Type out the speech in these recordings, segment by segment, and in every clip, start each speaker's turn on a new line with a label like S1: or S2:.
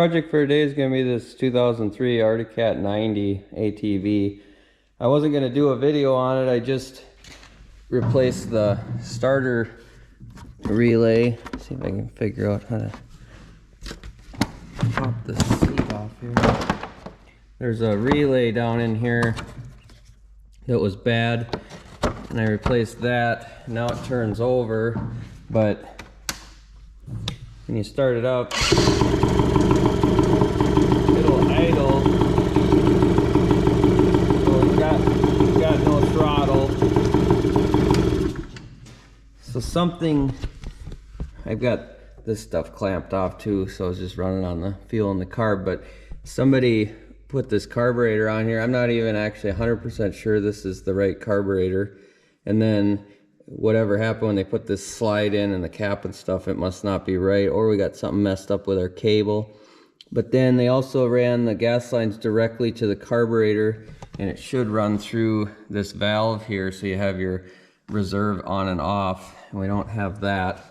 S1: Project for today is going to be this 2003 Arctic Cat 90 ATV. I wasn't going to do a video on it. I just replaced the starter relay. Let's see if I can figure out how to pop the seat off here. There's a relay down in here that was bad, and I replaced that. Now it turns over, but when you start it up, it'll idle. So we've got no throttle. So something, I've got this stuff clamped off too, so it's just running on the fuel and the carb, but somebody put this carburetor on here. I'm not even actually 100% sure this is the right carburetor. And then whatever happened when they put this slide in and the cap and stuff, it must not be right, or we got something messed up with our cable. But then they also ran the gas lines directly to the carburetor, and it should run through this valve here, so you have your reserve on and off, and we don't have that.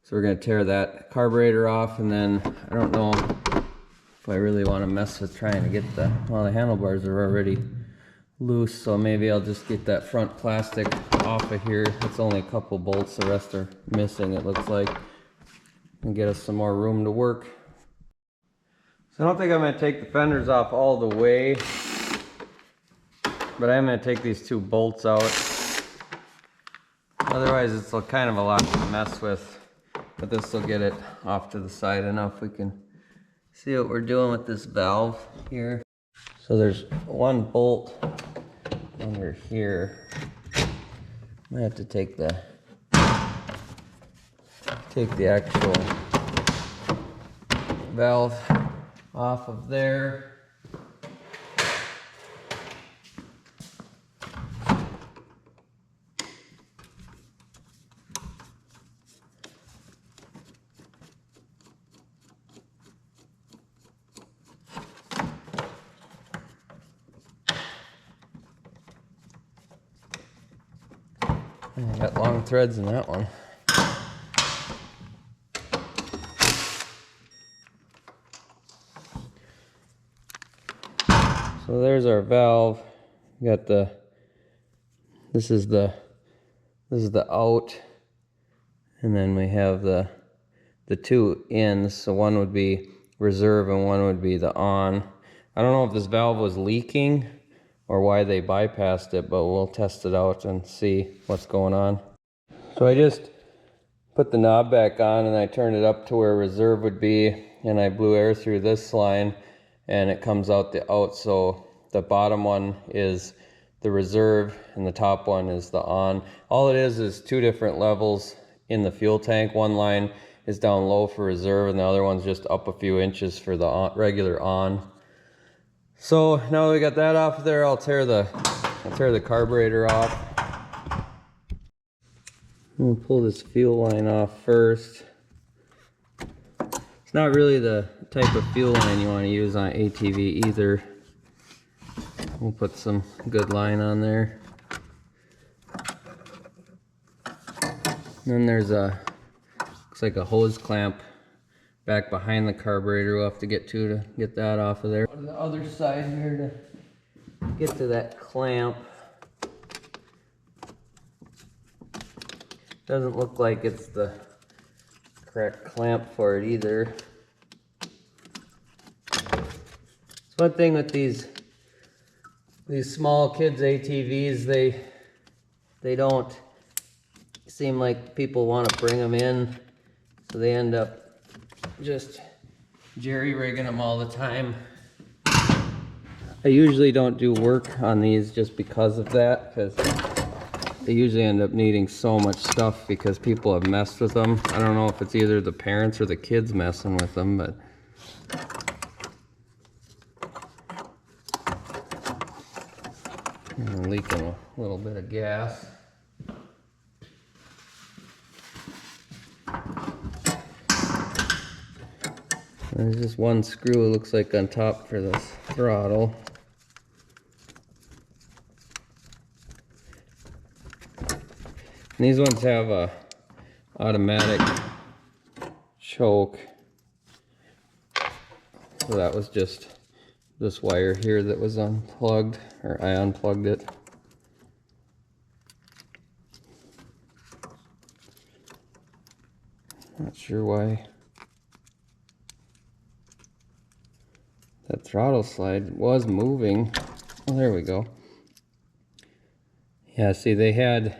S1: So we're going to tear that carburetor off, and then I don't know if I really want to mess with trying to get the handlebars are already loose, so maybe I'll just get that front plastic off of here. It's only a couple bolts, the rest are missing, it looks like, and get us some more room to work. So I don't think I'm going to take the fenders off all the way, but I'm going to take these two bolts out. Otherwise it's kind of a lot to mess with, but this will get it off to the side enough we can see what we're doing with this valve here. So there's one bolt under here. I have to take the actual valve off of there. I got long threads in that one. So there's our valve. We got this is the out, and then we have the two ends. So one would be reserve and one would be the on. I don't know if this valve was leaking or why they bypassed it, but we'll test it out and see what's going on. So I just put the knob back on and I turned it up to where reserve would be, and I blew air through this line and it comes out the out. So the bottom one is the reserve and the top one is the on. All it is two different levels in the fuel tank. One line is down low for reserve and the other one's just up a few inches for the regular on. So now that we got that off of there, I'll tear the carburetor off. We'll pull this fuel line off first. It's not really the type of fuel line you want to use on ATV either. We'll put some good line on there. And then there's looks like a hose clamp back behind the carburetor. We'll have to get that off of there. On the other side here to get to that clamp. Doesn't look like it's the correct clamp for it either. It's one thing with these small kids ATVs, they don't seem like people want to bring them in, so they end up just jerry-rigging them all the time. I usually don't do work on these just because of that, because they usually end up needing so much stuff because people have messed with them. I don't know if it's either the parents or the kids messing with them, but I'm leaking a little bit of gas. There's just one screw, it looks like, on top for this throttle. And these ones have a automatic choke. So that was just this wire here that was unplugged, or I unplugged it. Not sure why that throttle slide was moving. Oh, there we go. Yeah, see, they had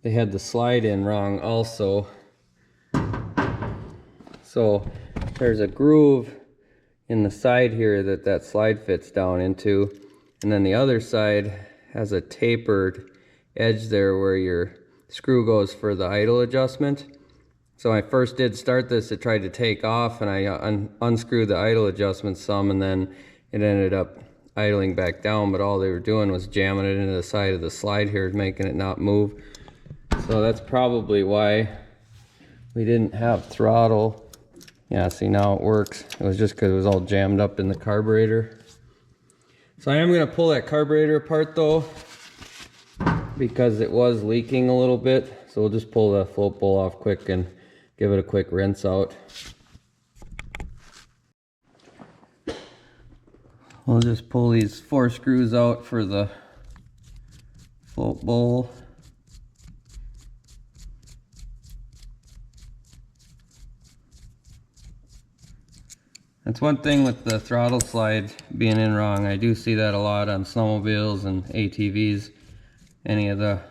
S1: the slide in wrong also. So there's a groove in the side here that slide fits down into, and then the other side has a tapered edge there where your screw goes for the idle adjustment. So when I first did start this, it tried to take off, and I unscrewed the idle adjustment some, and then it ended up idling back down, but all they were doing was jamming it into the side of the slide here, making it not move. So that's probably why we didn't have throttle. Yeah, see, now it works. It was just because it was all jammed up in the carburetor. So I am going to pull that carburetor apart though, because it was leaking a little bit. So we'll just pull the float bowl off quick and give it a quick rinse out. We'll just pull these 4 screws out for the float bowl. That's one thing with the throttle slide being in wrong. I do see that a lot on snowmobiles and ATVs, any of the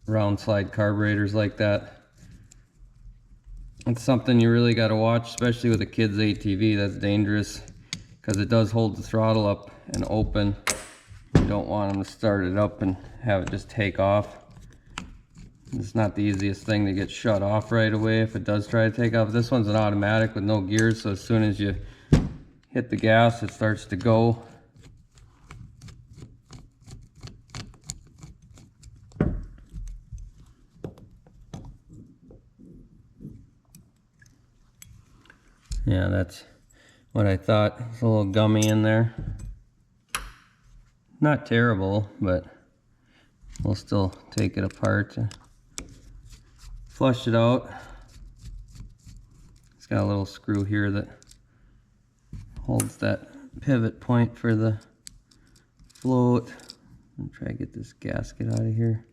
S1: round slide carburetors like that. It's something you really got to watch, especially with a kid's ATV. That's dangerous because it does hold the throttle up and open. You don't want them to start it up and have it just take off. It's not the easiest thing to get shut off right away if it does try to take off. This one's an automatic with no gears, so as soon as you hit the gas, it starts to go. Yeah, that's what I thought. It's a little gummy in there. Not terrible, but we'll still take it apart and flush it out. It's got a little screw here that holds that pivot point for the float. I'll try to get this gasket out of here.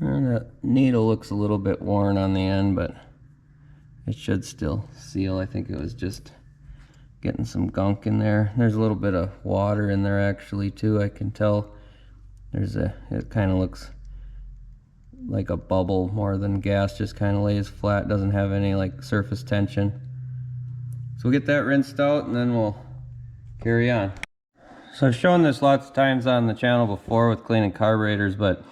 S1: And that needle looks a little bit worn on the end, but it should still seal. I think it was just getting some gunk in there. There's a little bit of water in there actually too. I can tell it kind of looks like a bubble more than gas, just kind of lays flat, doesn't have any like surface tension. So we'll get that rinsed out and then we'll carry on. So I've shown this lots of times on the channel before with cleaning carburetors, but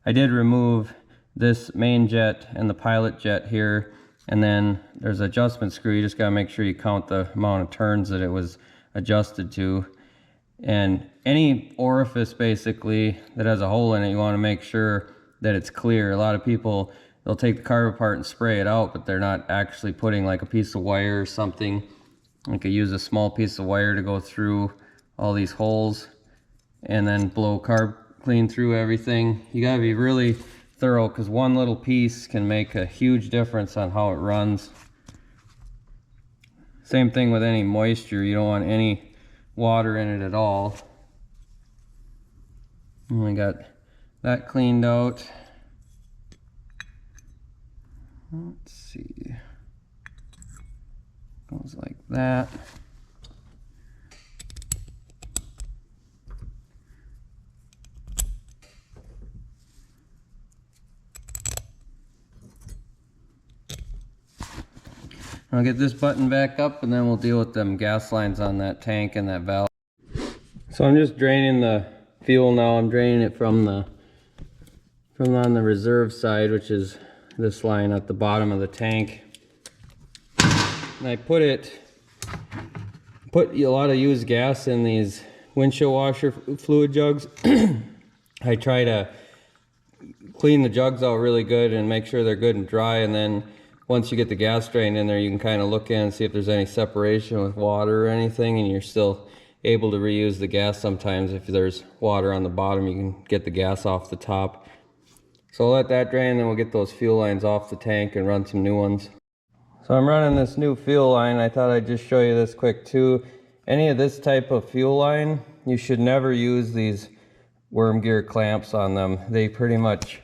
S1: I did remove this main jet and the pilot jet here, and then there's an adjustment screw. You just got to make sure you count the amount of turns that it was adjusted to. And any orifice basically that has a hole in it, you want to make sure that it's clear. A lot of people, they'll take the carb apart and spray it out, but they're not actually putting like a piece of wire or something. You could use a small piece of wire to go through all these holes and then blow carb clean through everything. You gotta be really thorough because one little piece can make a huge difference on how it runs. Same thing with any moisture. You don't want any water in it at all. And we got that cleaned out. Let's see. Goes like that. I'll get this button back up and then we'll deal with them gas lines on that tank and that valve. So I'm just draining the fuel now. I'm draining it from on the reserve side, which is this line at the bottom of the tank. And I put a lot of used gas in these windshield washer fluid jugs. I try to clean the jugs out really good and make sure they're good and dry, and then once you get the gas drain in there, you can kind of look in and see if there's any separation with water or anything, and you're still able to reuse the gas sometimes. If there's water on the bottom, you can get the gas off the top. So I'll let that drain, then we'll get those fuel lines off the tank and run some new ones. So I'm running this new fuel line. I thought I'd just show you this quick too. Any of this type of fuel line, you should never use these worm gear clamps on them. They pretty much,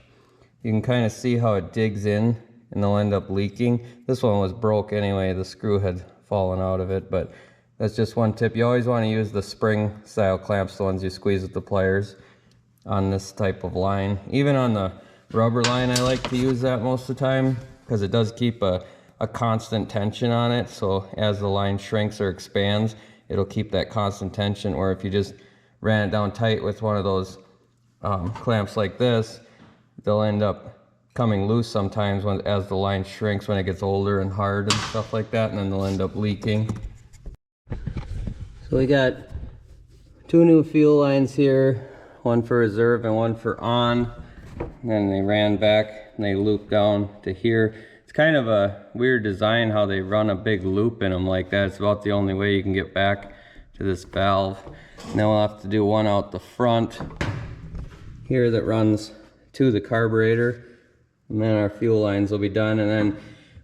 S1: you can kind of see how it digs in and they'll end up leaking. This one was broke anyway, the screw had fallen out of it, but that's just one tip. You always want to use the spring style clamps, the ones you squeeze with the pliers on this type of line. Even on the rubber line, I like to use that most of the time because it does keep a constant tension on it. So as the line shrinks or expands, it'll keep that constant tension. Or if you just ran it down tight with one of those clamps like this, they'll end up coming loose sometimes as the line shrinks, when it gets older and hard and stuff like that, and then they'll end up leaking. So we got two new fuel lines here, one for reserve and one for on. And then they ran back and they looped down to here. It's kind of a weird design how they run a big loop in them like that. It's about the only way you can get back to this valve. And then we'll have to do one out the front here that runs to the carburetor. And then our fuel lines will be done, and then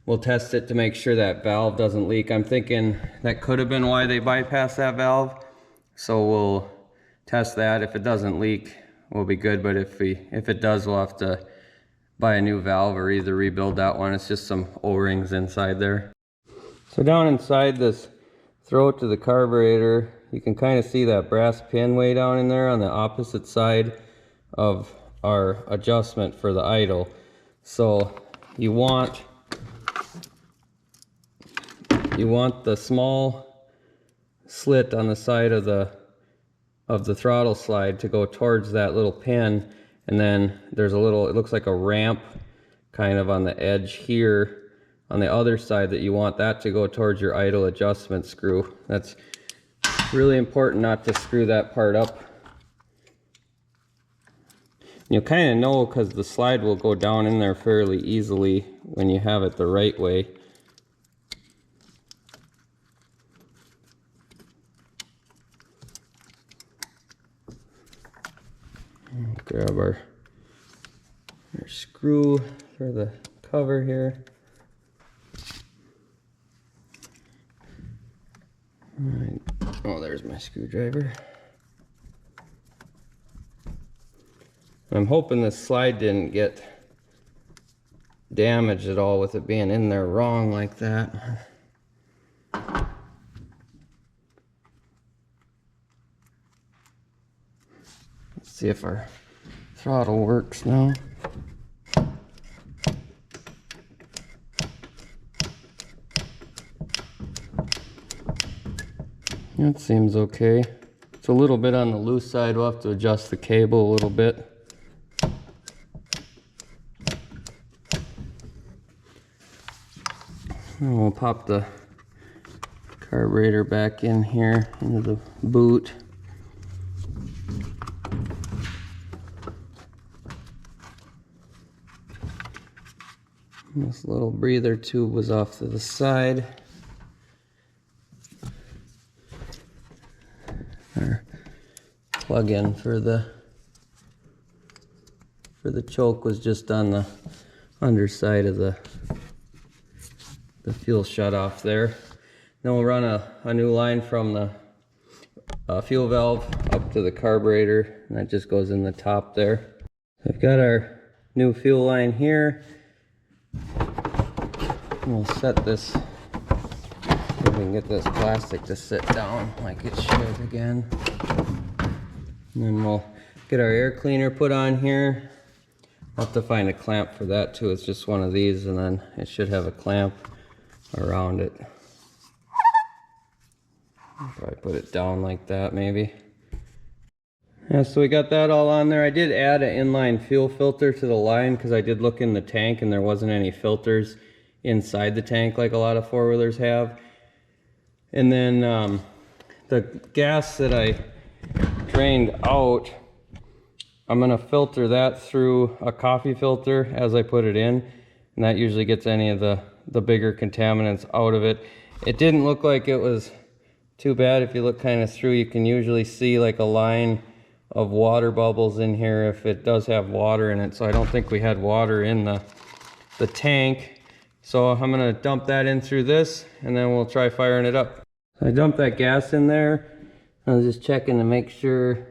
S1: we'll test it to make sure that valve doesn't leak. I'm thinking that could have been why they bypassed that valve. So we'll test that. If it doesn't leak, we'll be good. But if it does, we'll have to buy a new valve or either rebuild that one. It's just some O-rings inside there. So down inside this throat to the carburetor, you can kind of see that brass pin way down in there on the opposite side of our adjustment for the idle. So you want the small slit on the side of the throttle slide to go towards that little pin, and then there's a little, it looks like a ramp kind of on the edge here on the other side that you want that to go towards your idle adjustment screw. That's really important not to screw that part up. You'll kind of know because the slide will go down in there fairly easily when you have it the right way. Grab our screw for the cover here. All right. Oh, there's my screwdriver. I'm hoping this slide didn't get damaged at all with it being in there wrong like that. Let's see if our throttle works now. That seems okay. It's a little bit on the loose side. We'll have to adjust the cable a little bit. And we'll pop the carburetor back in here into the boot. This little breather tube was off to the side. Our plug-in for the choke was just on the underside of the fuel shut-off there. Then we'll run a new line from the fuel valve up to the carburetor, and that just goes in the top there. So I've got our new fuel line here. We'll set this, see if we can get this plastic to sit down like it should again. And then we'll get our air cleaner put on here. I'll have to find a clamp for that too. It's just one of these, and then it should have a clamp around it. I'll probably put it down like that maybe. Yeah, so we got that all on there. I did add an inline fuel filter to the line because I did look in the tank and there wasn't any filters inside the tank like a lot of four-wheelers have. And then the gas that I drained out, I'm gonna filter that through a coffee filter as I put it in, and that usually gets any of the the bigger contaminants out of it. It didn't look like it was too bad. If you look kind of through, you can usually see like a line of water bubbles in here if it does have water in it. So I don't think we had water in the tank. So I'm gonna dump that in through this and then we'll try firing it up. So I dumped that gas in there. I was just checking to make sure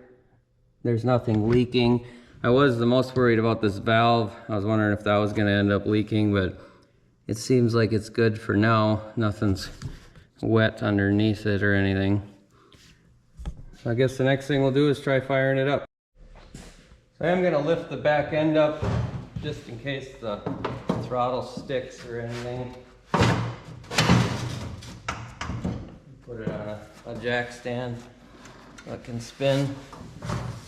S1: there's nothing leaking. I was the most worried about this valve. I was wondering if that was gonna end up leaking, but it seems like it's good for now. Nothing's wet underneath it or anything. So I guess the next thing we'll do is try firing it up. So I am gonna lift the back end up just in case the throttle sticks or anything. Put it on a jack stand so it can spin,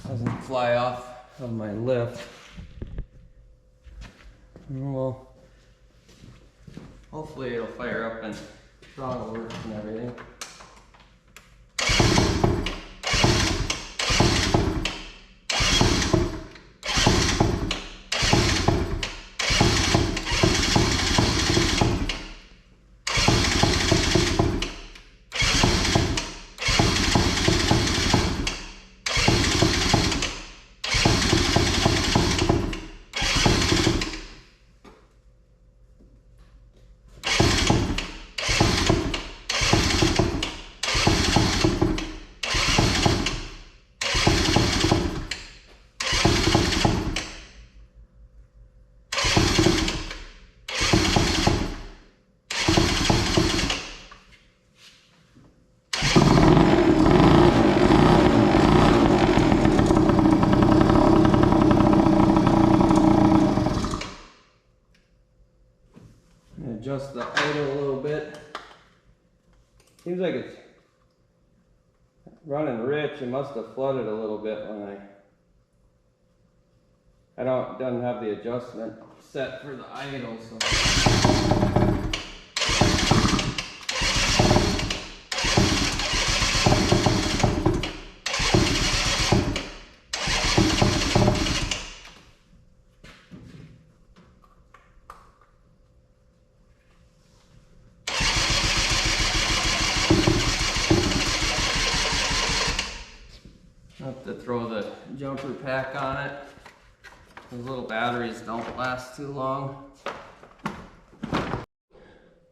S1: doesn't fly off of my lift. And well, hopefully it'll fire up and throttle works and everything. Adjust the idle a little bit. Seems like it's running rich. It must have flooded a little bit when it doesn't have the adjustment set for the idle, so. Have to throw the jumper pack on it. Those little batteries don't last too long.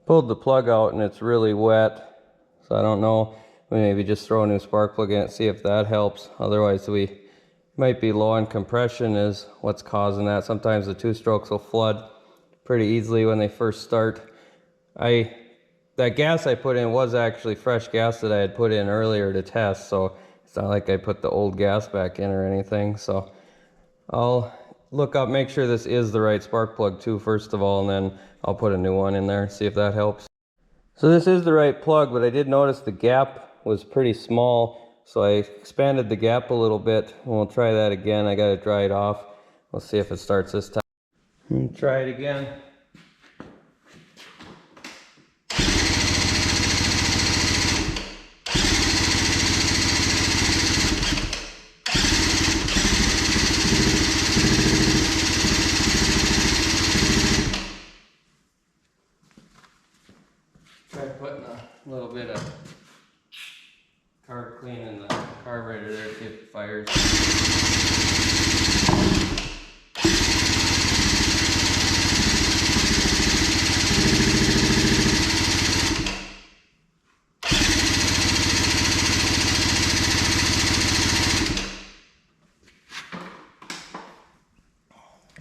S1: Pulled the plug out and it's really wet, so I don't know. We maybe just throw a new spark plug in it, see if that helps. Otherwise we might be low on compression is what's causing that. Sometimes the two-strokes will flood pretty easily when they first start. That gas I put in was actually fresh gas that I had put in earlier to test, so it's not like I put the old gas back in or anything. So I'll look up, make sure this is the right spark plug too, first of all, and then I'll put a new one in there, see if that helps. So this is the right plug, but I did notice the gap was pretty small, so I expanded the gap a little bit. We'll try that again. I got to dry it off. We'll see if it starts this time. And try it again. Try putting a little bit of carb clean in the carburetor there, see if it fires.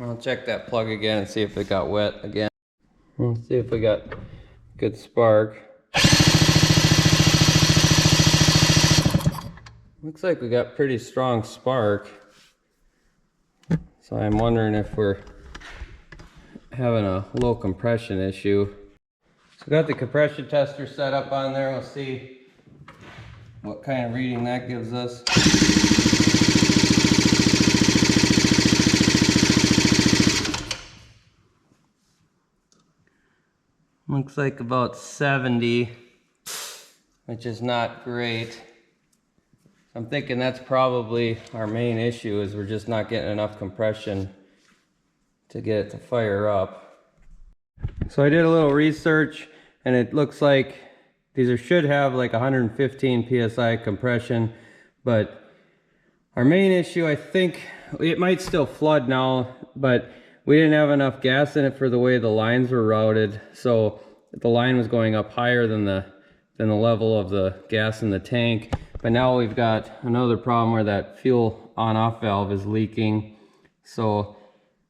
S1: I'll check that plug again and see if it got wet again. Let's see if we got good spark. Looks like we got pretty strong spark. So I'm wondering if we're having a low compression issue. So got the compression tester set up on there. We'll see what kind of reading that gives us. Looks like about 70, which is not great. I'm thinking that's probably our main issue, is we're just not getting enough compression to get it to fire up. So I did a little research, and it looks like these should have like 115 psi compression, but our main issue, I think, it might still flood now, but we didn't have enough gas in it for the way the lines were routed. So the line was going up higher than the level of the gas in the tank. But now we've got another problem where that fuel on-off valve is leaking. So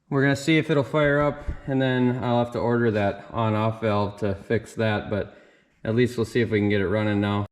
S1: we're gonna see if it'll fire up, and then I'll have to order that on-off valve to fix that, but at least we'll see if we can get it running now.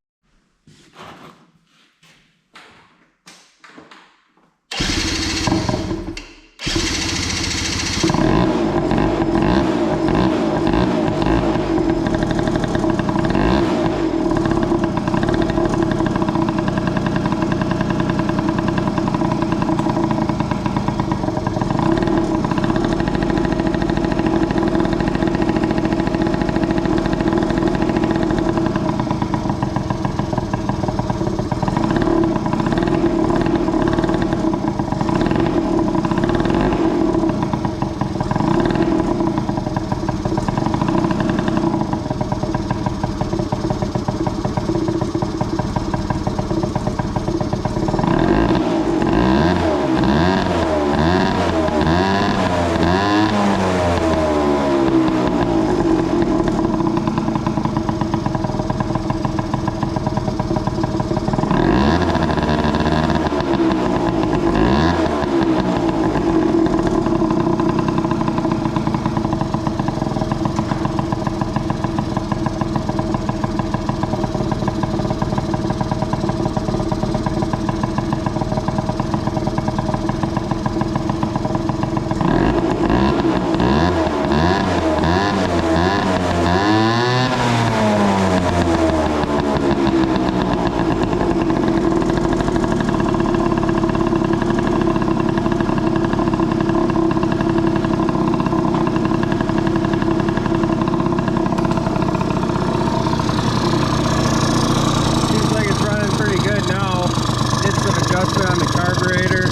S1: On the carburetor.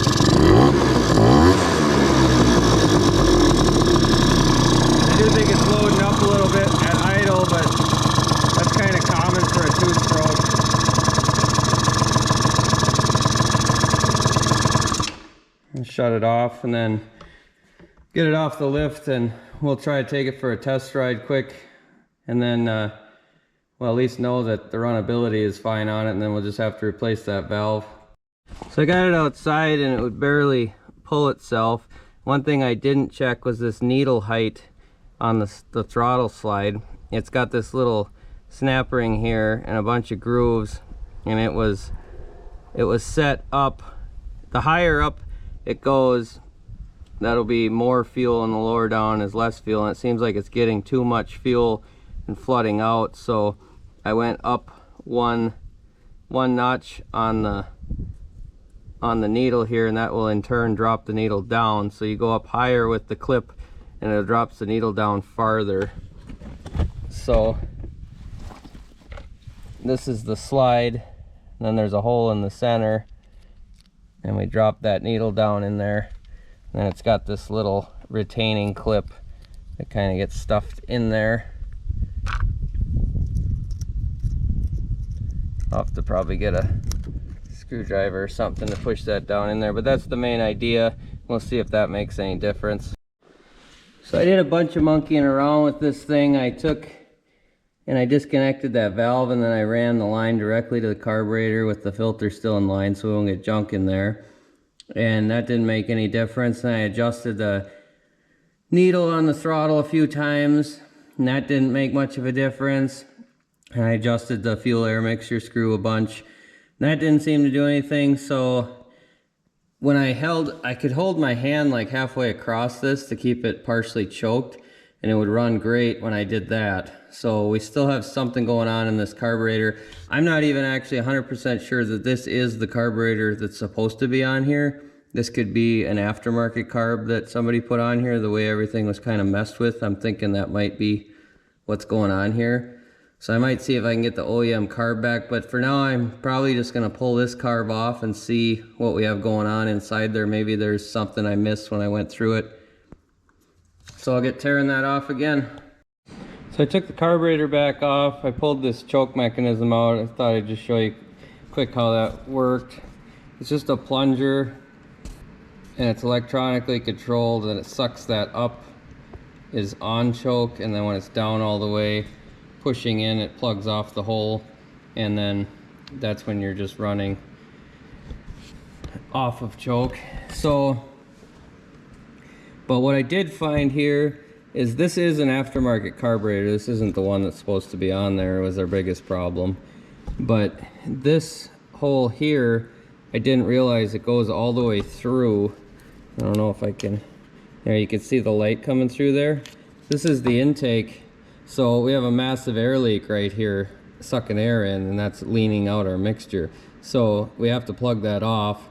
S1: I do think it's loading up a little bit at idle, but that's kind of common for a two-stroke. Shut it off and then get it off the lift, and we'll try to take it for a test ride quick, and then well, at least know that the runnability is fine on it, and then we'll just have to replace that valve. So I got it outside and it would barely pull itself. One thing I didn't check was this needle height on the throttle slide. It's got this little snap ring here and a bunch of grooves, and it was set up. The higher up it goes, that'll be more fuel, and the lower down is less fuel, and it seems like it's getting too much fuel and flooding out. So I went up one notch on the needle here, and that will in turn drop the needle down. So you go up higher with the clip and it drops the needle down farther. So this is the slide, and then there's a hole in the center, and we drop that needle down in there, and then it's got this little retaining clip that kind of gets stuffed in there. I'll have to probably get a screwdriver or something to push that down in there, but that's the main idea. We'll see if that makes any difference. So I did a bunch of monkeying around with this thing. I took and I disconnected that valve, and then I ran the line directly to the carburetor with the filter still in line so we won't get junk in there, and that didn't make any difference. And I adjusted the needle on the throttle a few times, and that didn't make much of a difference. And I adjusted the fuel air mixture screw a bunch. That didn't seem to do anything. So when I could hold my hand like halfway across this to keep it partially choked, and it would run great when I did that. So we still have something going on in this carburetor. I'm not even actually 100% sure that this is the carburetor that's supposed to be on here. This could be an aftermarket carb that somebody put on here. The way everything was kind of messed with, I'm thinking that might be what's going on here. So I might see if I can get the OEM carb back, but for now I'm probably just gonna pull this carb off and see what we have going on inside there. Maybe there's something I missed when I went through it. So I'll get tearing that off again. So I took the carburetor back off. I pulled this choke mechanism out. I thought I'd just show you quick how that worked. It's just a plunger and it's electronically controlled, and it sucks that up is on choke, and then when it's down all the way pushing in, it plugs off the hole, and then that's when you're just running off of choke. So, but what I did find here is this is an aftermarket carburetor. This isn't the one that's supposed to be on there. It was our biggest problem. But this hole here, I didn't realize it goes all the way through. I don't know if I can, there you can see the light coming through there. This is the intake. So we have a massive air leak right here sucking air in, and that's leaning out our mixture. So we have to plug that off,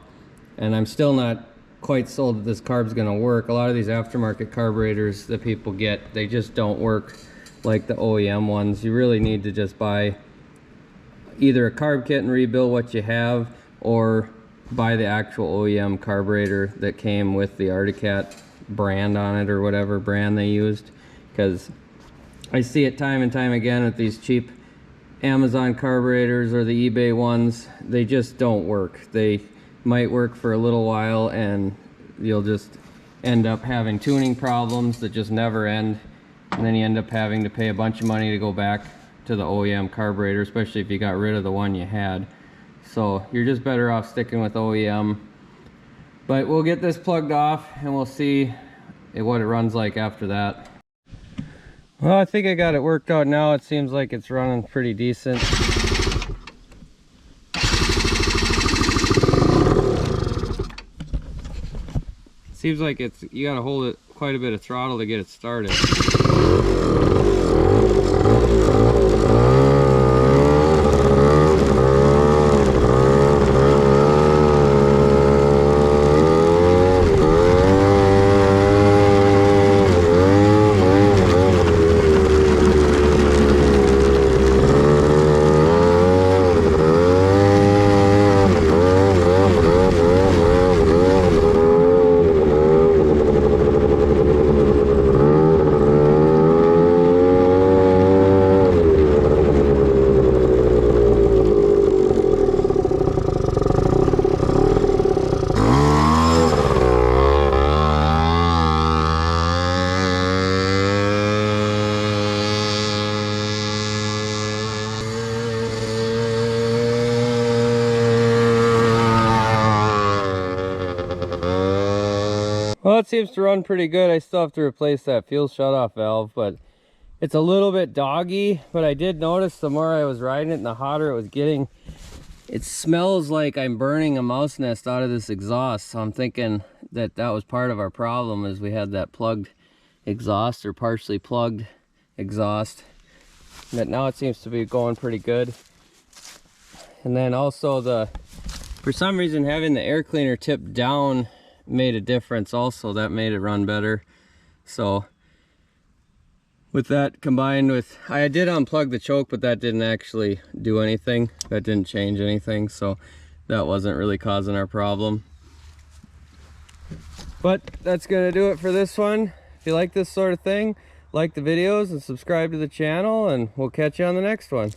S1: and I'm still not quite sold that this carb's gonna work. A lot of these aftermarket carburetors that people get, they just don't work like the OEM ones. You really need to just buy either a carb kit and rebuild what you have, or buy the actual OEM carburetor that came with the Articat brand on it, or whatever brand they used. Because I see it time and time again with these cheap Amazon carburetors or the eBay ones. They just don't work. They might work for a little while, and you'll just end up having tuning problems that just never end, and then you end up having to pay a bunch of money to go back to the OEM carburetor, especially if you got rid of the one you had. So you're just better off sticking with OEM. But we'll get this plugged off and we'll see what it runs like after that. Well, I think I got it worked out now. It seems like it's running pretty decent. Seems like you gotta hold it quite a bit of throttle to get it started. Well, it seems to run pretty good. I still have to replace that fuel shutoff valve, but it's a little bit doggy. But I did notice the more I was riding it and the hotter it was getting, it smells like I'm burning a mouse nest out of this exhaust. So I'm thinking that that was part of our problem, is we had that plugged exhaust, or partially plugged exhaust. But now it seems to be going pretty good. And then also for some reason, having the air cleaner tipped down made a difference also. That made it run better. So with that combined with, I did unplug the choke, but that didn't actually do anything. That didn't change anything, so that wasn't really causing our problem. But that's gonna do it for this one. If you like this sort of thing, like the videos and subscribe to the channel, and we'll catch you on the next one.